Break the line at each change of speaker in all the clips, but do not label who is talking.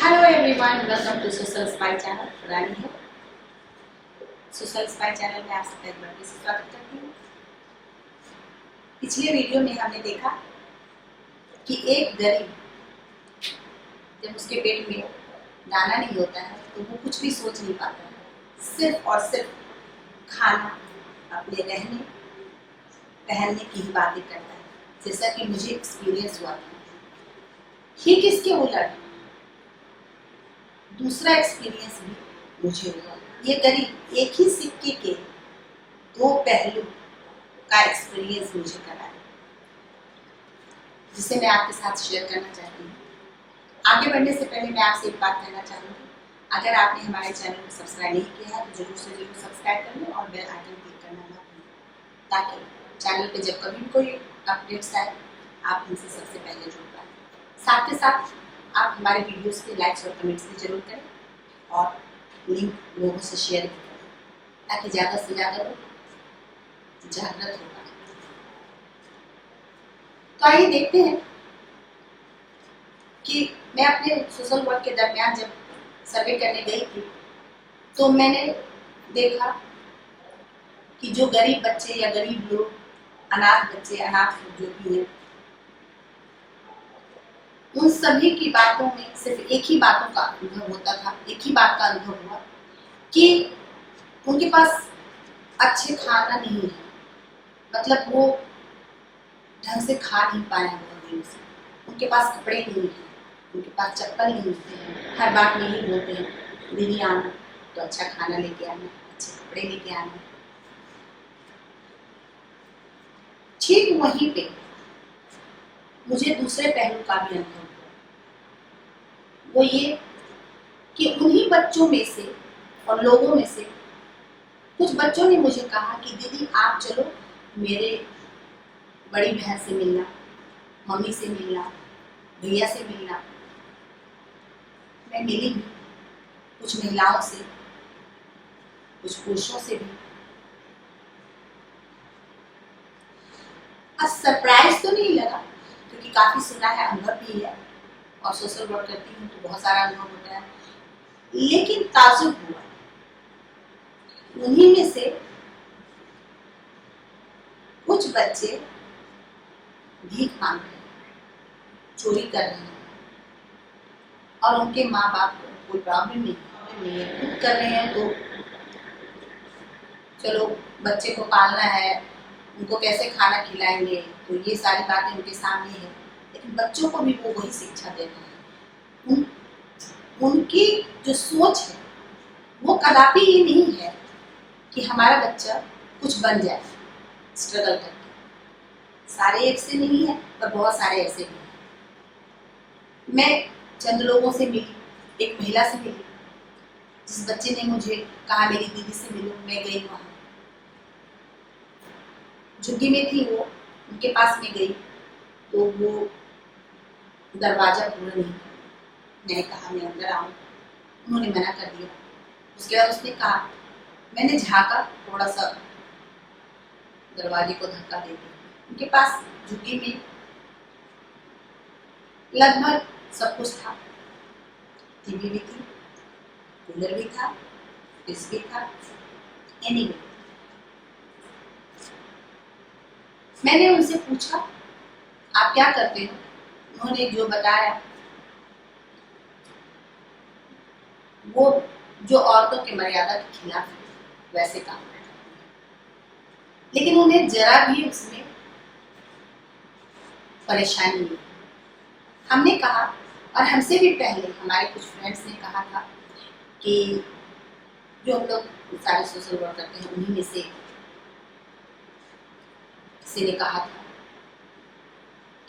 Hello everyone, welcome to social spy channel. Rani है social spy channel में आप सबका एक बार फिर से स्वागत करती हूँ। पिछले वीडियो में हमने देखा कि एक गरीब जब उसके पेट में दाना नहीं होता है तो वो कुछ भी सोच नहीं पाता है, सिर्फ और सिर्फ खाना, अपने रहने पहनने की ही बातें करता है, जैसा कि मुझे एक्सपीरियंस हुआ था। ठीक इसके उलट दूसरा एक्सपीरियंस भी मुझे हुआ। ये करीब एक ही सिक्के के दो पहलू का एक्सपीरियंस मुझे कराया, जिसे मैं आपके साथ शेयर करना चाहती हूँ। आगे बढ़ने से पहले मैं आपसे एक बात कहना चाहूँगी, अगर आपने हमारे चैनल को सब्सक्राइब नहीं किया है तो जरूर से जरूर सब्सक्राइब कर लें और बेल आइकन क्लिक करना मत भूलें, ताकि चैनल पे जब कभी कोई अपडेट्स आए आप हमसे सबसे पहले जुड़ पाएँ। साथ के साथ आप हमारे वीडियोस पे लाइक्स और कमेंट्स भी जरूर करें और लिंक लोगों से शेयर भी करें, ताकि ज़्यादा से ज़्यादा लोग जागृत हो पाए। तो आइए देखते हैं कि मैं अपने सोशल वर्क के दरमियान जब सर्वे करने गई थी तो मैंने देखा कि जो गरीब बच्चे या गरीब लोग, अनाथ बच्चे, अनाथ लोग जो भी हैं, उन सभी की बातों में सिर्फ एक ही बातों का अनुभव होता था, एक ही बात का अनुभव हुआ कि उनके पास अच्छे खाना नहीं है, मतलब वो ढंग से खा नहीं पाए हैं बहुत दिन से, उनके पास कपड़े नहीं है, उनके पास चप्पल नहीं है। हर बात में ही बोलते हैं दीदी आना तो अच्छा खाना लेके आना, अच्छे कपड़े लेके आना। ठीक वहीं पे मुझे दूसरे पहलू का भी अनुभव हुआ, वो ये कि उन्हीं बच्चों में से और लोगों में से कुछ बच्चों ने मुझे कहा कि दीदी आप चलो मेरे बड़ी बहन से मिलना, मम्मी से मिलना, भैया से मिलना। मैं मिली भी कुछ महिलाओं से, कुछ पुरुषों से भी। सरप्राइज तो नहीं लगा, क्योंकि काफी सुना है, अनुभव भी है और सोशल वर्क करती हूँ तो बहुत सारा अनुभव होता है, लेकिन ताजुब हुआ उन्हीं में से कुछ बच्चे भीख मांग रहे हैं, चोरी कर रहे हैं और उनके माँ बाप को कोई प्रॉब्लम नहीं है, खुद कर रहे हैं तो चलो बच्चे को पालना है, उनको कैसे खाना खिलाएंगे, तो ये सारी बातें उनके सामने है, लेकिन बच्चों को भी वो वही शिक्षा दे रहे हैं। उनकी जो सोच है वो कदापि ये नहीं है कि हमारा बच्चा कुछ बन जाए स्ट्रगल करके। सारे एक से नहीं है पर बहुत सारे ऐसे भी हैं। मैं चंद लोगों से मिली, एक महिला से मिली, जिस बच्चे ने मुझे कहा मेरी दीदी से मिलो। मैं गई वहाँ, झुग्गी में थी वो, उनके पास में गई तो वो दरवाजा पूरा नहीं था। मैंने कहा मैं अंदर आऊँ, उन्होंने मना कर दिया। उसके बाद उसने कहा, मैंने झाँका, थोड़ा सा दरवाजे को धक्का दे दिया। उनके पास झुग्गी में लगभग सब कुछ था, टीवी भी थी, कूलर भी था, फ्रिज भी था। एनीवे, मैंने उनसे पूछा आप क्या करते हो? उन्होंने जो बताया वो जो औरतों की मर्यादा के खिलाफ है, वैसे काम करते हैं, लेकिन उन्हें जरा भी उसमें परेशानी नहीं। हमने कहा, और हमसे भी पहले हमारे कुछ फ्रेंड्स ने कहा था कि जो हम लोग सारे सोशल वर्क करते हैं उन्हीं में से किसी ने कहा था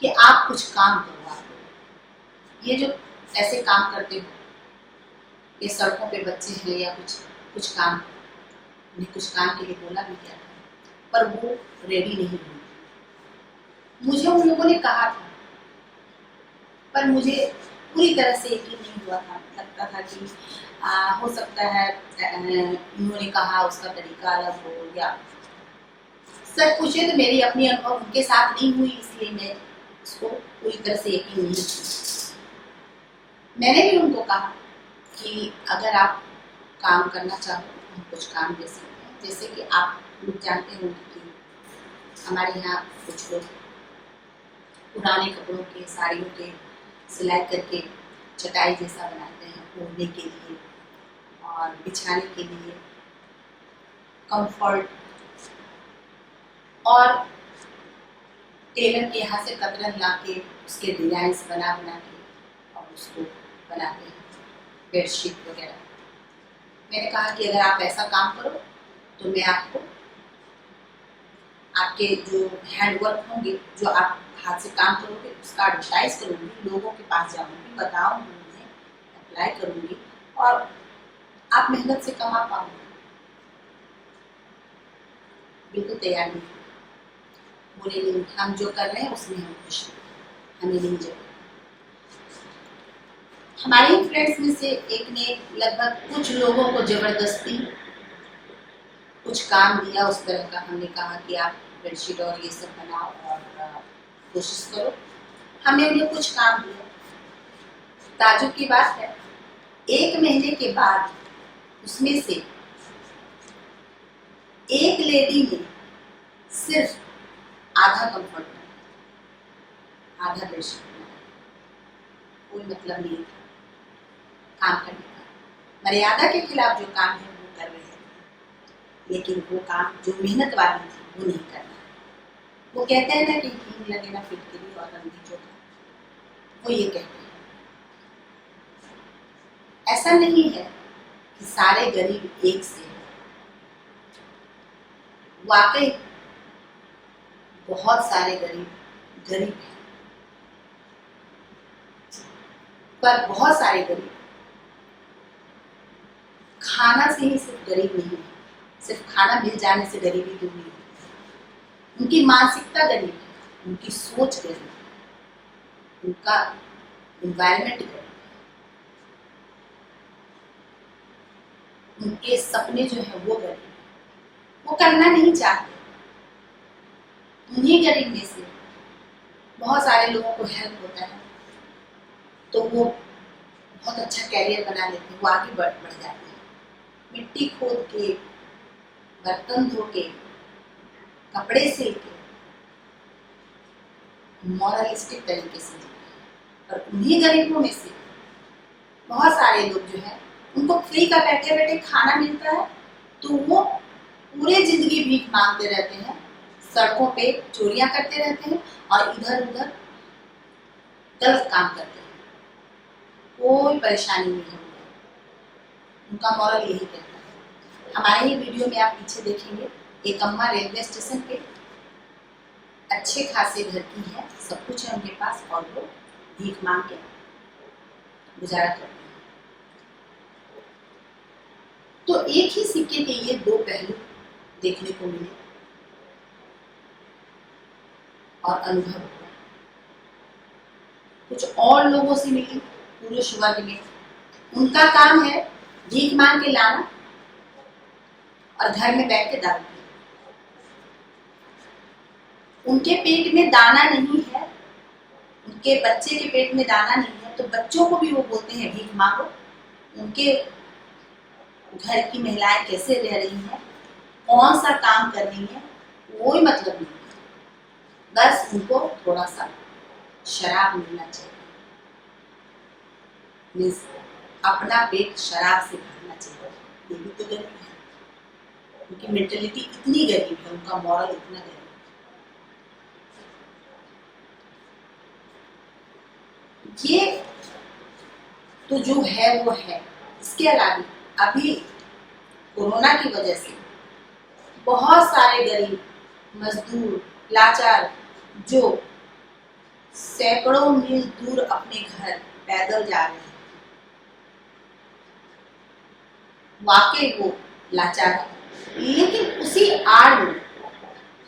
कि आप कुछ काम करो, आप ये जो ऐसे काम करते हो, ये सड़कों पे बच्चे हैं या कुछ काम, उन्हें कुछ काम के लिए बोला भी गया था पर वो रेडी नहीं हुई। मुझे उन लोगों ने कहा था पर मुझे पूरी तरह से यकीन नहीं हुआ था। लगता था कि हो सकता है उन्होंने कहा उसका तरीका अलग हो, या सच पूछे तो मेरी अपनी अनुभव उनके साथ नहीं हुई, इसलिए मैं उसको पूरी तरह से यकीन नहीं की। मैंने भी उनको कहा कि अगर आप काम करना चाहो तो हम कुछ काम दे सकते हैं। जैसे कि आप लोग जानते होंगे कि हमारे यहाँ कुछ लोग पुराने कपड़ों के, साड़ियों के सिलाई करके चटाई जैसा बनाते हैं ओढ़ने के लिए और बिछाने के लिए, कंफर्ट। और टेलर के यहाँ से कतरन ला के उसके डिजाइन्स बना बना के और उसको बनाते हैं बेडशीट वगैरह। मैंने कहा कि अगर आप ऐसा काम करो तो मैं आपको आपके जो हैंडवर्क होंगे, जो आप हाथ से काम करोगे, उसका एडवर्टाइज करूँगी, लोगों के पास जाऊँगी, बताऊँगी, उन्हें अप्लाई करूँगी और आप मेहनत से कमा पाओगे। बिल्कुल तैयार नहीं, बोले नहीं, हम जो कर रहे हैं उसमें हम खुश हैं, हमें नहीं जरूरत। हमारे फ्रेंड्स में से एक ने लगभग कुछ लोगों को जबरदस्ती कुछ काम दिया उस तरह का। हमने कहा कि आप बेडशीट और ये सब बनाओ और कोशिश करो। हमने उन्हें कुछ काम दिया। ताजुब की बात है, 1 महीने के बाद उसमें से एक लेडी ने सिर्फ आधा कंफर्ट बनाया, आधा बेडशीट बनाया। कोई मतलब नहीं था काम करने का। मर्यादा के खिलाफ जो काम है वो कर रहे हैं, लेकिन वो काम जो मेहनत वाली थी वो नहीं करना। वो कहते हैं ना कि घी लगे ना फिटकरी और रंगी चोखा, वो ये कहते हैं। ऐसा नहीं है कि सारे गरीब एक से हैं। वाकई बहुत सारे गरीब हैं, पर बहुत सारे गरीब खाना से ही सिर्फ गरीब नहीं है, सिर्फ खाना मिल जाने से गरीबी दूर नहीं है। उनकी मानसिकता गरीब है, उनकी सोच गरीब है, उनका एनवायरनमेंट गरीब है, उनके सपने जो है वो गरीब है, वो करना नहीं चाहते। उन्हीं गरीब में से बहुत सारे लोगों को हेल्प होता है तो वो बहुत अच्छा कैरियर बना लेते हैं, वो आगे बढ़ जाते हैं। मिट्टी खोद के, बर्तन धो के, कपड़े सिल के, मॉरलिस्टिक तरीके से जीते हैं। और उन्हीं गरीबों में से बहुत सारे लोग जो है उनको फ्री का बैठे बैठे खाना मिलता है तो वो पूरे जिंदगी भीख मांगते रहते हैं, सड़कों पे चोरियां करते रहते हैं और इधर उधर गलत काम करते हैं। कोई परेशानी नहीं है उनका मॉरल यही कहता है। हमारे ही वीडियो में आप पीछे देखेंगे, एक अम्मा रेलवे स्टेशन पे अच्छे खासे घर की है, सब कुछ है उनके पास और वो भीख मांग के गुजारा करते हैं। तो एक ही सिक्के के ये दो पहलू देखने को मिले और अनुभव हुआ। कुछ और लोगों से मिली पुरुष वर्ग में, उनका काम है भीख मांग के लाना और घर में बैठ के दारू पीना। उनके पेट में दाना नहीं है, उनके बच्चे के पेट में दाना नहीं है तो बच्चों को भी वो बोलते हैं भीख मांगो। उनके घर की महिलाएं कैसे रह रही हैं, कौन सा काम कर रही हैं, कोई मतलब नहीं है। बस उनको थोड़ा सा शराब मिलना चाहिए, मीन्स अपना पेट शराब से भरना चाहिए। ये भी तो गरीब है, उनकी मेंटेलिटी इतनी गरीब है, उनका मॉरल इतना गरीब है। ये तो जो है वो है। इसके अलावा अभी कोरोना की वजह से बहुत सारे गरीब मजदूर लाचार जो सैकड़ों मील दूर अपने घर पैदल जा रहे हैं, वाकई वो लाचार है। लेकिन उसी आड़ में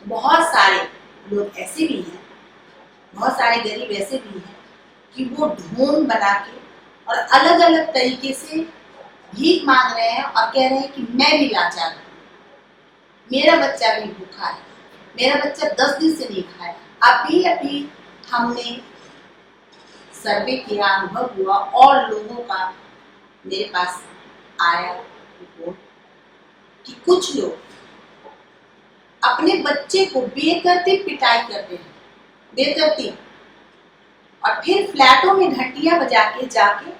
बहुत सारे लोग ऐसे भी हैं, बहुत सारे गरीब ऐसे भी हैं कि वो ढोंग बना के और अलग अलग तरीके से भीख मांग रहे हैं और कह रहे हैं कि मैं भी लाचार हूँ, मेरा बच्चा भी भूखा है, मेरा बच्चा 10 दिन से नहीं खाया। अभी हमने सर्वे किया, अनुभव हुआ और लोगों का मेरे पास आया रिपोर्ट कि कुछ लोग अपने बच्चे को बेतरतीब पिटाई करते हैं, बेतरतीब, और फिर फ्लैटों में घंटियां बजा के जाके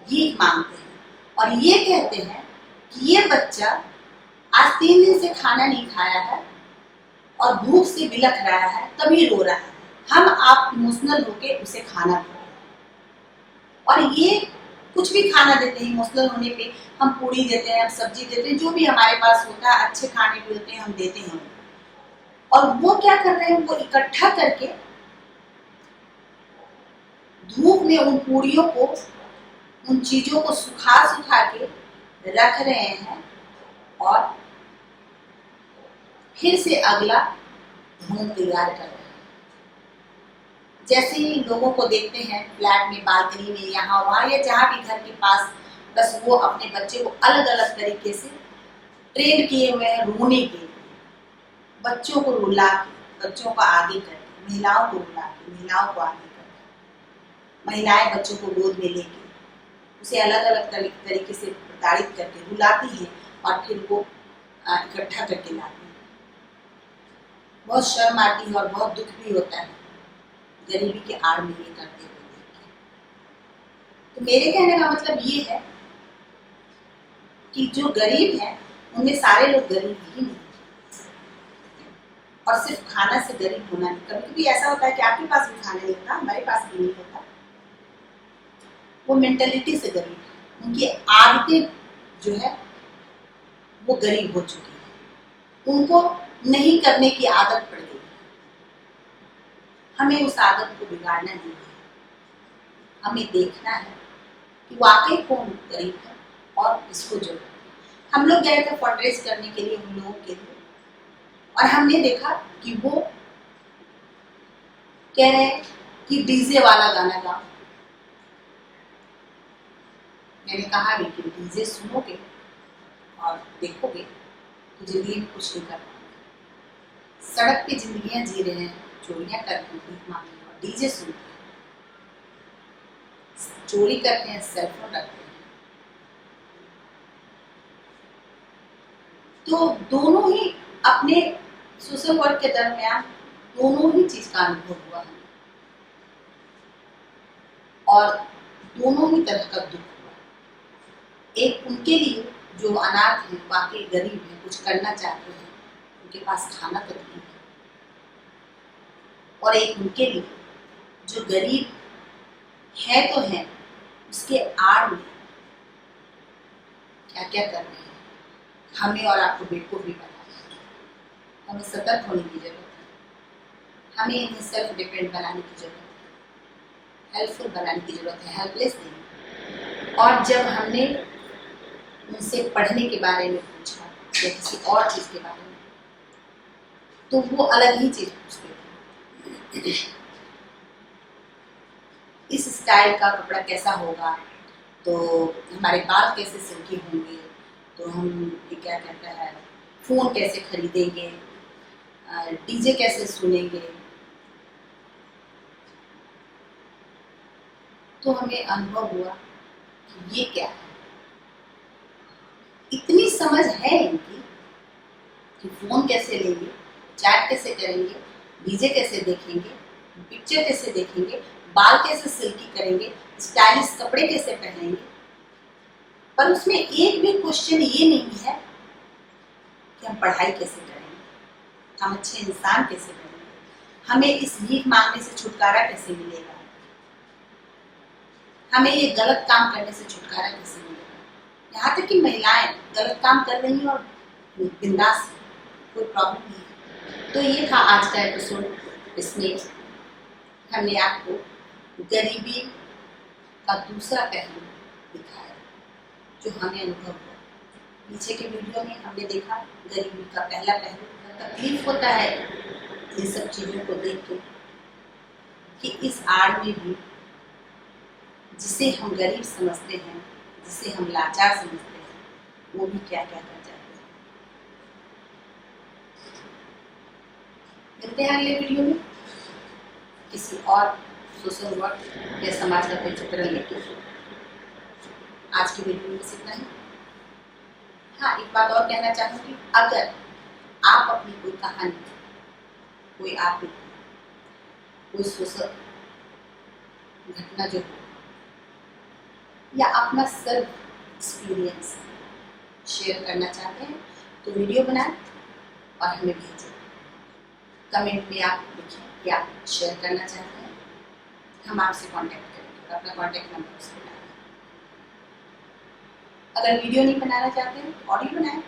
भीख मांगते हैं और ये कहते हैं कि ये बच्चा आज 3 दिन से खाना नहीं खाया है और भूख से बिलख रहा है, तभी रो रहा है, हम आप इमोशनल होके उसे खाना दो। और ये कुछ भी खाना देते हैं, इमोशनल होने पे हम पूरी देते हैं, हम सब्जी देते हैं, जो भी हमारे पास होता है, अच्छे खाने भी होते हैं, हम देते हैं। और वो क्या कर रहे हैं, वो इकट्ठा करके धूप में उन पूरियों को, उन चीजों को सुखा सुखा के रख रहे हैं और फिर से अगला भोग तैयार कर रहे हैं। जैसे ही लोगों को देखते हैं फ्लैट में, बालकनी में, यहाँ वहाँ या जहाँ भी घर के पास, बस वो अपने बच्चे को अलग अलग तरीके से ट्रेन किए हुए हैं रोने के लिए। बच्चों को रुला के, बच्चों को आगे करके, महिलाओं को रुला के, महिलाओं को आगे करके, महिलाएं बच्चों को गोद में लेके उसे अलग अलग तरीके से प्रताड़ित करके रुलाती हैं और फिर वो इकट्ठा करके लाती हैं। बहुत शर्म आती है और बहुत दुख भी होता है गरीबी के आड़ में ये करते हुए देख के। तो मेरे कहने का मतलब ये है कि जो गरीब है उनमें सारे लोग गरीब ही नहीं, और सिर्फ खाना से गरीब होना नहीं। कभी कभी ऐसा होता है कि आपके पास भी खाना नहीं होता, हमारे पास भी नहीं होता, वो मेंटेलिटी से गरीब है, उनकी आदतें जो है वो गरीब हो चुकी है, उनको नहीं करने की आदत पड़ गई। हमें उस आदत को बिगाड़ना नहीं है, हमें देखना है कि वाकई कौन गरीब है और किसको जरूरत है। हम लोग गए थे फंडरेज करने के लिए उन लोगों के लिए, और हमने देखा कि वो कह रहे हैं कि डीजे वाला गाना गाओ। मैंने कहा भी कि डीजे सुनोगे और देखोगे तो जिंदगी में कुछ नहीं कर पाओगे। सड़क पे जिंदगियां जी रहे हैं, चोरियां करते हैं, भीख मांगते हैं और डीजे सुनते हैं, चोरी करते हैं, सेलफोन रखते हैं। तो दोनों ही अपने सोशल वर्क के दरमियान दोनों ही चीज का अनुभव हुआ है और दोनों ही तरह का दुख हुआ। एक उनके लिए जो अनाथ हैं, वाकई गरीब हैं, कुछ करना चाहते हैं, उनके पास खाना तक नहीं है, और एक उनके लिए जो गरीब है तो है, उसके आड़ में क्या क्या कर रहे हैं। हमें और आपको बेवकूफ भी बना है। हमें सतर्क होने की जरूरत है, हमें इन्हें सेल्फ डिपेंड बनाने की जरूरत है, हेल्पफुल बनाने की जरूरत है, हेल्पलेस नहीं। और जब हमने उनसे पढ़ने के बारे में पूछा या किसी और चीज के बारे में, तो वो अलग ही चीज पूछते थे। इस स्टाइल का कपड़ा कैसा होगा, तो हमारे बाल कैसे सिल्की होंगे, तो हम ये क्या कहते हैं, फोन कैसे खरीदेंगे, डीजे कैसे सुनेंगे। तो हमें अनुभव हुआ कि ये क्या है। इतनी समझ है इनकी कि फोन कैसे लेंगे, चैट कैसे करेंगे, डीजे कैसे देखेंगे, पिक्चर कैसे देखेंगे, बाल कैसे सिल्की करेंगे, स्टाइलिश कपड़े कैसे पहनेंगे। पर उसमें एक भी क्वेश्चन ये नहीं है कि हम पढ़ाई कैसे करेंगे, हम अच्छे इंसान कैसे बनेंगे, हमें इस भीख मांगने से छुटकारा कैसे मिलेगा, हमें ये गलत काम करने से छुटकारा कैसे मिलेगा। यहाँ तक कि महिलाएं गलत काम कर रही हैं और बिंदास, कोई प्रॉब्लम नहीं है। तो ये था आज का एपिसोड। इसमें हमने आपको गरीबी का दूसरा पहलू दिखाया जो हमें अनुभव हुआ। पीछे के वीडियो में हमने देखा गरीबी का पहला पहलू। तकलीफ होता है इन सब चीजों को देख के कि इस आड़ में भी जिसे हम गरीब समझते हैं, जिसे हम लाचार समझते हैं, वो भी क्या क्या कर जाते हैं। मिलते हैं अगले वीडियो में किसी और सोशल वर्क या समाज का कोई चित्रण लेके। आज की वीडियो में बस इतना ही। हाँ, एक बात और कहना चाहूँगी, अगर आप अपनी कोई कहानी, कोई आप कोई सोशल घटना जो हो या अपना सेल्फ एक्सपीरियंस शेयर करना चाहते हैं तो वीडियो बनाएं और हमें भेजें। कमेंट में आप लिखें कि आप शेयर करना चाहते हैं, हम आपसे कांटेक्ट करेंगे और अपना कांटेक्ट नंबर उसमें डालें। अगर वीडियो नहीं बनाना चाहते हैं तो ऑडियो बनाएं,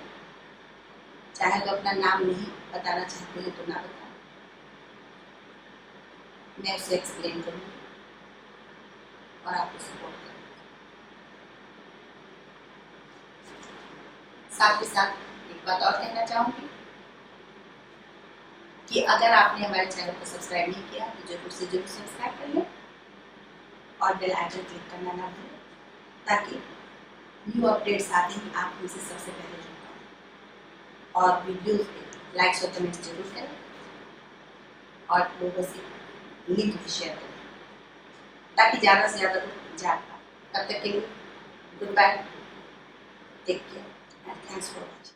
चाहे तो अपना नाम नहीं बताना चाहते हैं तो ना बताएं, मैं उसे एक्सप्लेन करूँगी और आपको सपोर्ट करूँगी। साथ ही साथ एक बात और कहना चाहूँगी कि अगर आपने हमारे चैनल को सब्सक्राइब नहीं किया तो जरूर से जरूर सब्सक्राइब कर लें और बेल आइकन क्लिक करना ना भूलें, ताकि न्यू अपडेट्स आते ही आप उनसे सबसे पहले जुड़ पाएं। और वीडियो पे लाइक्स और कमेंट्स जरूर करें और लोगों से लिंक भी शेयर करें ताकि ज़्यादा से ज़्यादा लोग जान पाएं। तब तक के लिए good bye, take care and thanks for watching.